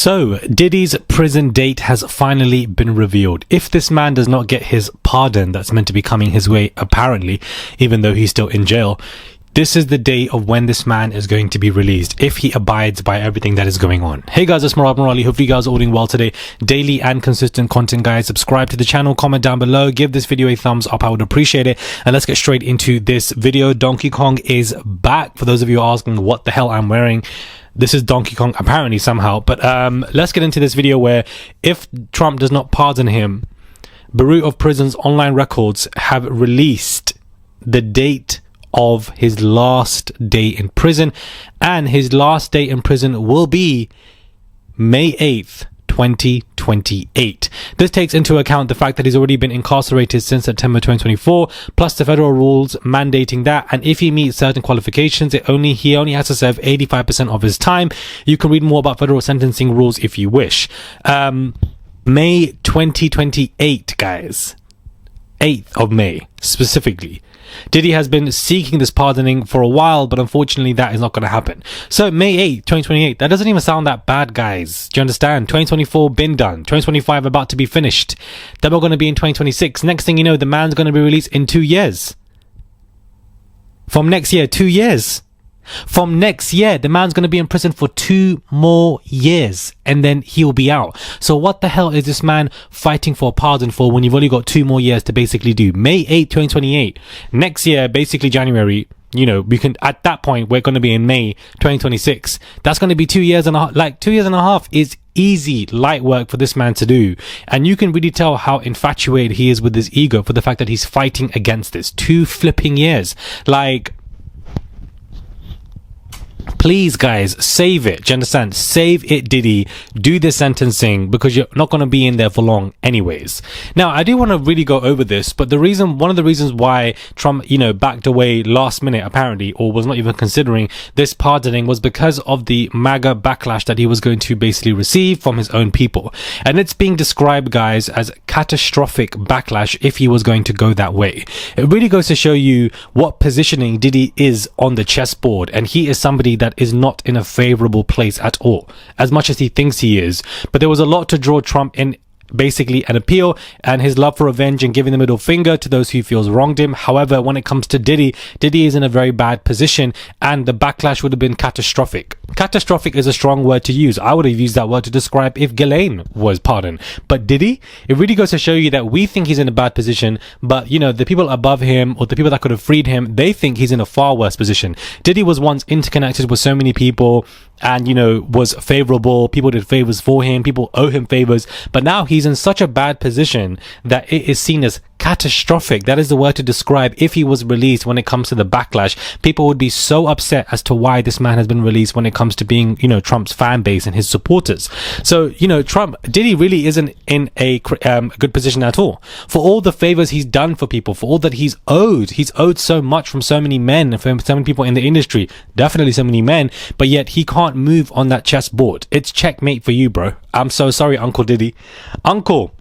So, Diddy's prison date has finally been revealed. If this man does not get his pardon that's meant to be coming his way, apparently, even though he's still in jail, this is the day of when this man is going to be released, if he abides by everything that is going on. Hey guys, it's Murad Morali. Hopefully you guys are all doing well today. Daily and consistent content, guys. Subscribe to the channel, comment down below, give this video a thumbs up. I would appreciate it. And let's get straight into this video. Donkey Kong is back. For those of you asking what the hell I'm wearing, this is Donkey Kong, apparently, somehow. But let's get into this video where if Trump does not pardon him, Bureau of Prisons online records have released the date of his last day in prison, and his last day in prison will be May 8th, 2028. This takes into account the fact that he's already been incarcerated since September 2024, plus the federal rules mandating that, and if he meets certain qualifications, he only has to serve 85% of his time. You can read more about federal sentencing rules if you wish. May 2028, guys. 8th of May, specifically. Diddy has been seeking this pardoning for a while, but unfortunately that is not going to happen. So May 8th, 2028, that doesn't even sound that bad, guys. Do you understand? 2024 been done, 2025 about to be finished, then we're going to be in 2026. Next thing you know, the man's going to be released in 2 years. From next year, 2 years. From next year, the man's going to be in prison for 2 more years, and then he'll be out. So what the hell is this man fighting for a pardon for when you've only got 2 more years to basically do? May 8th, 2028. Next year, basically January, you know, we can, at that point, we're going to be in May 2026. That's going to be 2 years and a half. Like 2 years and a half is easy, light work for this man to do. And you can really tell how infatuated he is with his ego for the fact that he's fighting against this. 2 flipping years. Like, please, guys, save it. Do you understand? Save it, Diddy. Do the sentencing, because you're not going to be in there for long anyways. Now, I do want to really go over this, but one of the reasons why Trump, backed away last minute, apparently, or was not even considering this pardoning, was because of the MAGA backlash that he was going to basically receive from his own people. And it's being described, guys, as catastrophic backlash if he was going to go that way. It really goes to show you what positioning Diddy is on the chessboard, and he is somebody that is not in a favorable place at all, as much as he thinks he is. But there was a lot to draw Trump in, basically an appeal and his love for revenge and giving the middle finger to those who feels wronged him. However, when it comes to Diddy is in a very bad position, and the backlash would have been catastrophic. Catastrophic is a strong word to use. I would have used that word to describe if Ghislaine was pardoned. But Diddy, it really goes to show you that we think he's in a bad position, but the people above him, or the people that could have freed him, they think he's in a far worse position. Diddy was once interconnected with so many people, and was favorable. People did favors for him, people owe him favors, but now he's in such a bad position that it is seen as catastrophic. That is the word to describe if he was released. When it comes to the backlash, people would be so upset as to why this man has been released when it comes to being Trump's fan base and his supporters. So Diddy really isn't in a good position at all. For all the favors he's done for people, for all that he's owed so much from so many men, from so many people in the industry, definitely so many men, but yet he can't move on that chessboard. It's checkmate for you, bro. I'm so sorry, Uncle Diddy. Uncle,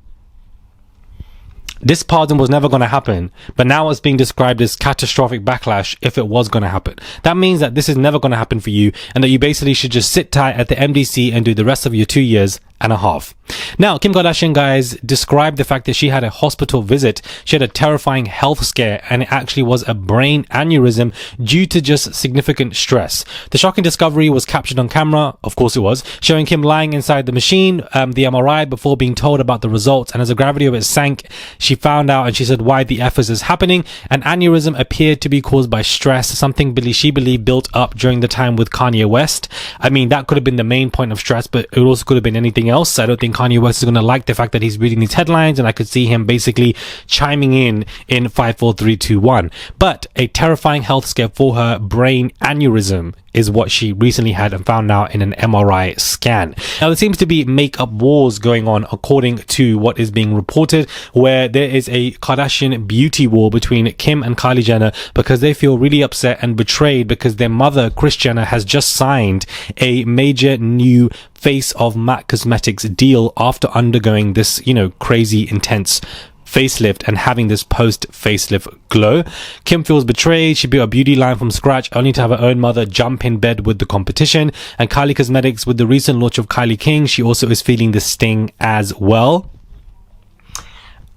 this pardon was never going to happen, but now it's being described as catastrophic backlash if it was going to happen. That means that this is never going to happen for you, and that you basically should just sit tight at the MDC and do the rest of your 2 years and a half. Now, Kim Kardashian, guys, described the fact that she had a hospital visit. She had a terrifying health scare, and it actually was a brain aneurysm due to just significant stress. The shocking discovery was captured on camera, of course it was, showing Kim lying inside the machine, the MRI, before being told about the results. And as the gravity of it sank, she found out, and she said why the F is happening. An aneurysm appeared to be caused by stress, something she believed built up during the time with Kanye West. I mean, that could have been the main point of stress, but it also could have been anything else. I don't think Kanye West is going to like the fact that he's reading these headlines, and I could see him basically chiming in 5, 4, 3, 2, 1. But a terrifying health scare for her brain aneurysm is what she recently had and found out in an MRI scan. Now, there seems to be makeup wars going on, according to what is being reported, where there is a Kardashian beauty war between Kim and Kylie Jenner, because they feel really upset and betrayed because their mother, Kris Jenner, has just signed a major new Face of MAC Cosmetics deal after undergoing this, crazy intense facelift and having this post-facelift glow. Kim feels betrayed. She built a beauty line from scratch only to have her own mother jump in bed with the competition. And Kylie Cosmetics, with the recent launch of Kylie King, she also is feeling the sting as well.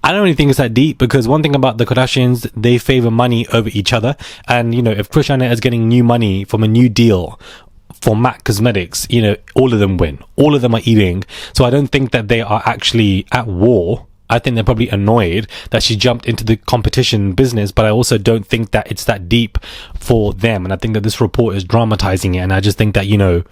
I don't really think it's that deep, because one thing about the Kardashians, they favor money over each other. And, you know, if Kris Jenner is getting new money from a new deal for MAC Cosmetics, you know, all of them win. All of them are eating. So I don't think that they are actually at war. I think they're probably annoyed that she jumped into the competition business, but I also don't think that it's that deep for them. And I think that this report is dramatizing it. And I just think that, you know,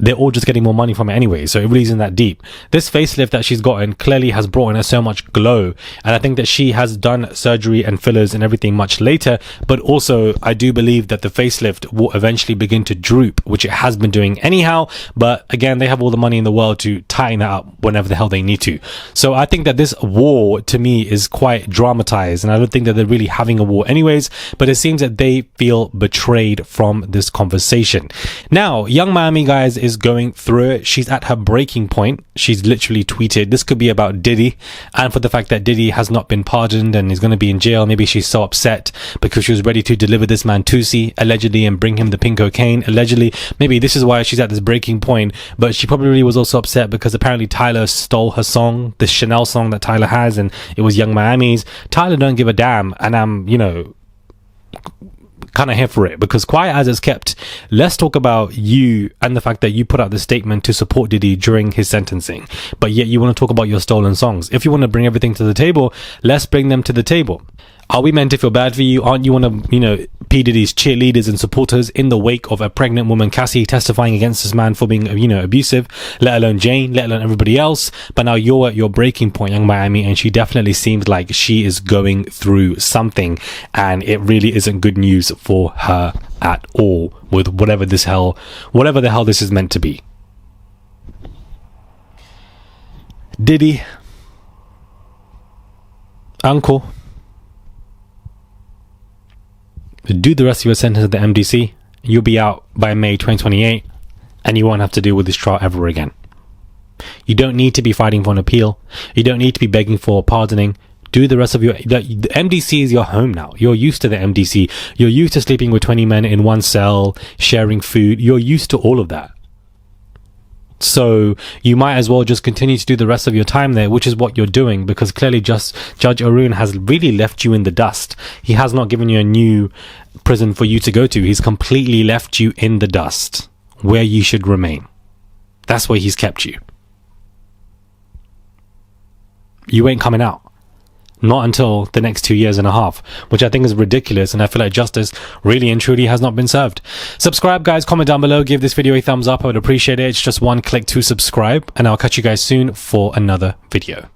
they're all just getting more money from it anyway, so it really isn't that deep. This facelift that she's gotten clearly has brought in her so much glow, and I think that she has done surgery and fillers and everything much later, but also I do believe that the facelift will eventually begin to droop, which it has been doing anyhow, but again, they have all the money in the world to tighten that up whenever the hell they need to. So I think that this war, to me, is quite dramatized, and I don't think that they're really having a war anyways, but it seems that they feel betrayed from this conversation. Now, Young Miami, guys, is going through it. She's at her breaking point. She's literally tweeted, this could be about Diddy, and for the fact that Diddy has not been pardoned and is going to be in jail. Maybe she's so upset because she was ready to deliver this man Tusi, allegedly, and bring him the pink cocaine, allegedly. Maybe this is why she's at this breaking point, but she probably was also upset because apparently Tyler stole her song, the Chanel song that Tyler has, and it was Young Miami's. Tyler don't give a damn, and I'm, you know, kind of here for it, because quiet as it's kept, let's talk about you and the fact that you put out the statement to support Diddy during his sentencing, but yet you want to talk about your stolen songs. If you want to bring everything to the table, let's bring them to the table. Are we meant to feel bad for you? Aren't you one of, you know, P. Diddy's cheerleaders and supporters in the wake of a pregnant woman, Cassie, testifying against this man for being, you know, abusive, let alone Jane, let alone everybody else? But now you're at your breaking point, Young Miami, and she definitely seems like she is going through something, and it really isn't good news for her at all with whatever the hell this is meant to be. Diddy, uncle, do the rest of your sentence at the MDC. You'll be out by May 2028, and you won't have to deal with this trial ever again. You don't need to be fighting for an appeal. You don't need to be begging for pardoning. Do the rest of the MDC is your home now. You're used to the MDC. You're used to sleeping with 20 men in one cell, sharing food. You're used to all of that. So you might as well just continue to do the rest of your time there, which is what you're doing, because clearly just Judge Arun has really left you in the dust. He has not given you a new prison for you to go to. He's completely left you in the dust where you should remain. That's where he's kept you. You ain't coming out. Not until the next 2.5 years, which I think is ridiculous, and I feel like justice really and truly has not been served. Subscribe, guys, comment down below, give this video a thumbs up, I would appreciate it. It's just one click to subscribe, and I'll catch you guys soon for another video.